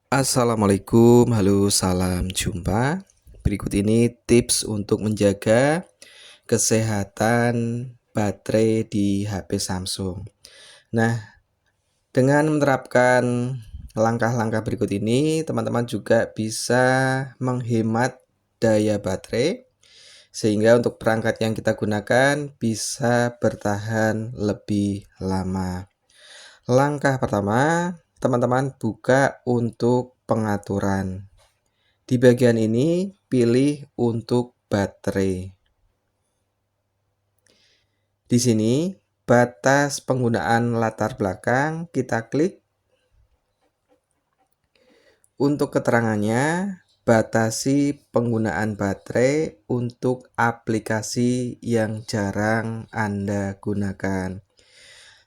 Assalamualaikum, halo, salam jumpa. Berikut ini tips untuk menjaga kesehatan baterai di HP Samsung. Nah, dengan menerapkan langkah-langkah berikut ini, teman-teman juga bisa menghemat daya baterai sehingga untuk perangkat yang kita gunakan bisa bertahan lebih lama. Langkah pertama, teman-teman buka untuk pengaturan. Di bagian ini, pilih untuk baterai. Di sini, batas penggunaan latar belakang kita klik. Untuk keterangannya, batasi penggunaan baterai untuk aplikasi yang jarang Anda gunakan.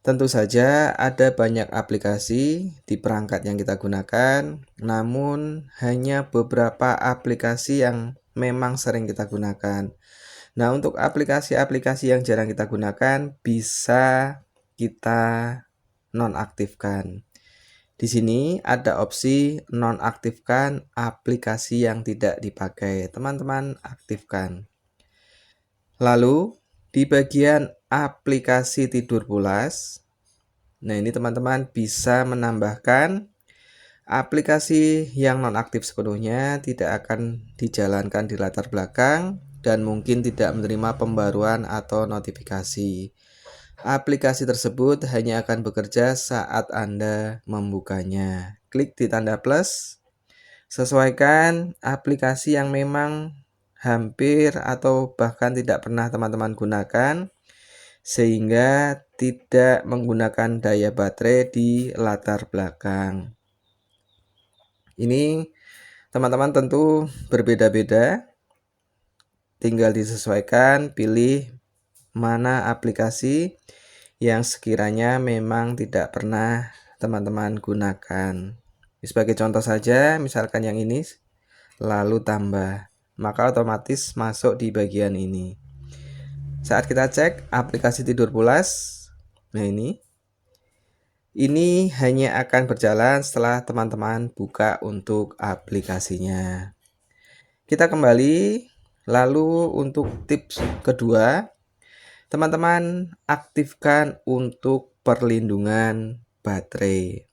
Tentu saja ada banyak aplikasi di perangkat yang kita gunakan, namun hanya beberapa aplikasi yang memang sering kita gunakan. Nah, untuk aplikasi-aplikasi yang jarang kita gunakan bisa kita nonaktifkan. Di sini ada opsi nonaktifkan aplikasi yang tidak dipakai. Teman-teman aktifkan. Lalu di bagian aplikasi tidur pulas, nah ini teman-teman bisa menambahkan aplikasi yang nonaktif sepenuhnya, tidak akan dijalankan di latar belakang dan mungkin tidak menerima pembaruan atau notifikasi. Aplikasi tersebut hanya akan bekerja saat Anda membukanya. Klik di tanda plus, sesuaikan aplikasi yang memang hampir atau bahkan tidak pernah teman-teman gunakan, sehingga tidak menggunakan daya baterai di latar belakang. Ini teman-teman tentu berbeda-beda, tinggal disesuaikan, pilih mana aplikasi yang sekiranya memang tidak pernah teman-teman gunakan. Sebagai contoh saja, misalkan yang ini, lalu tambah, maka otomatis masuk di bagian ini. Saat kita cek aplikasi tidur pulas, nah ini hanya akan berjalan setelah teman-teman buka untuk aplikasinya. Kita kembali, lalu untuk tips kedua, teman-teman aktifkan untuk perlindungan baterai.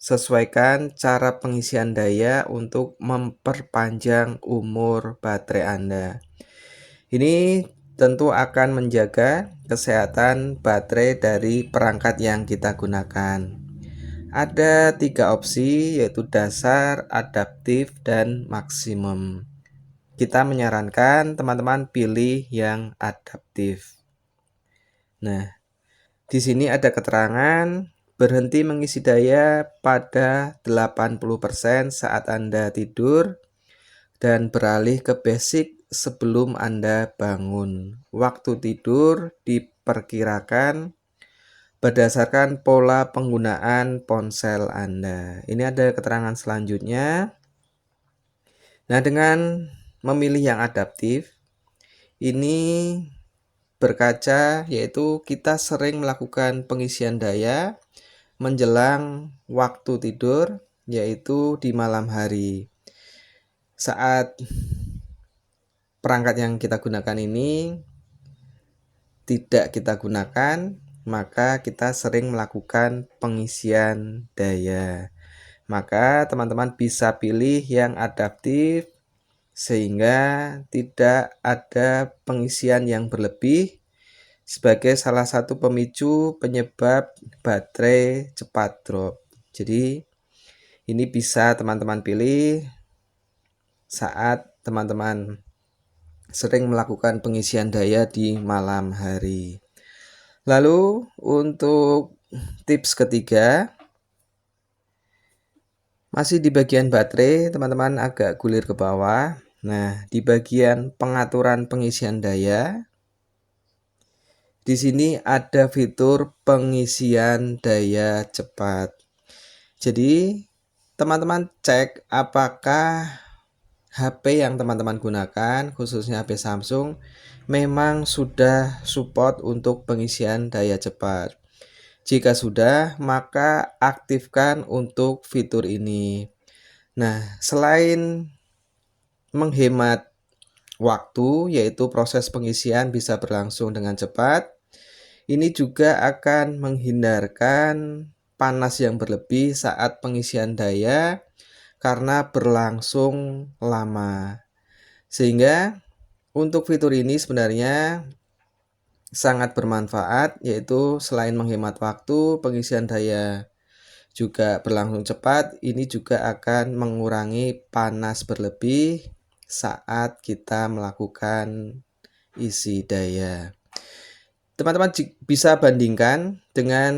Sesuaikan cara pengisian daya untuk memperpanjang umur baterai Anda. Ini tentu akan menjaga kesehatan baterai dari perangkat yang kita gunakan. Ada 3 opsi, yaitu dasar, adaptif, dan maksimum. Kita menyarankan teman-teman pilih yang adaptif. Nah, di sini ada keterangan berhenti mengisi daya pada 80% saat Anda tidur dan beralih ke basic sebelum Anda bangun. Waktu tidur diperkirakan berdasarkan pola penggunaan ponsel Anda. Ini ada keterangan selanjutnya. Nah, dengan memilih yang adaptif, ini berkaca yaitu kita sering melakukan pengisian daya menjelang waktu tidur, yaitu di malam hari. Saat perangkat yang kita gunakan ini tidak kita gunakan, maka kita sering melakukan pengisian daya. Maka teman-teman bisa pilih yang adaptif sehingga tidak ada pengisian yang berlebih sebagai salah satu pemicu penyebab baterai cepat drop. Jadi ini bisa teman-teman pilih saat teman-teman sering melakukan pengisian daya di malam hari. Lalu untuk tips ketiga, masih di bagian baterai, teman-teman agak gulir ke bawah. Nah, di bagian pengaturan pengisian daya, di sini ada fitur pengisian daya cepat. Jadi, teman-teman cek apakah HP yang teman-teman gunakan, khususnya HP Samsung, memang sudah support untuk pengisian daya cepat. Jika sudah, maka aktifkan untuk fitur ini. Nah, selain menghemat waktu, yaitu proses pengisian bisa berlangsung dengan cepat, ini juga akan menghindarkan panas yang berlebih saat pengisian daya karena berlangsung lama. Sehingga untuk fitur ini sebenarnya sangat bermanfaat, yaitu selain menghemat waktu, pengisian daya juga berlangsung cepat, ini juga akan mengurangi panas berlebih saat kita melakukan isi daya. Teman-teman bisa bandingkan dengan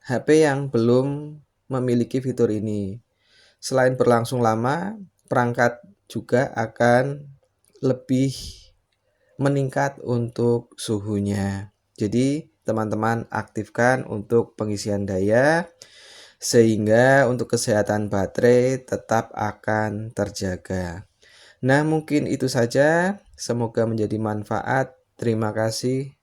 HP yang belum memiliki fitur ini. Selain berlangsung lama, perangkat juga akan lebih meningkat untuk suhunya. Jadi, teman-teman aktifkan untuk pengisian daya sehingga untuk kesehatan baterai tetap akan terjaga. Nah, mungkin itu saja. Semoga menjadi manfaat. Terima kasih.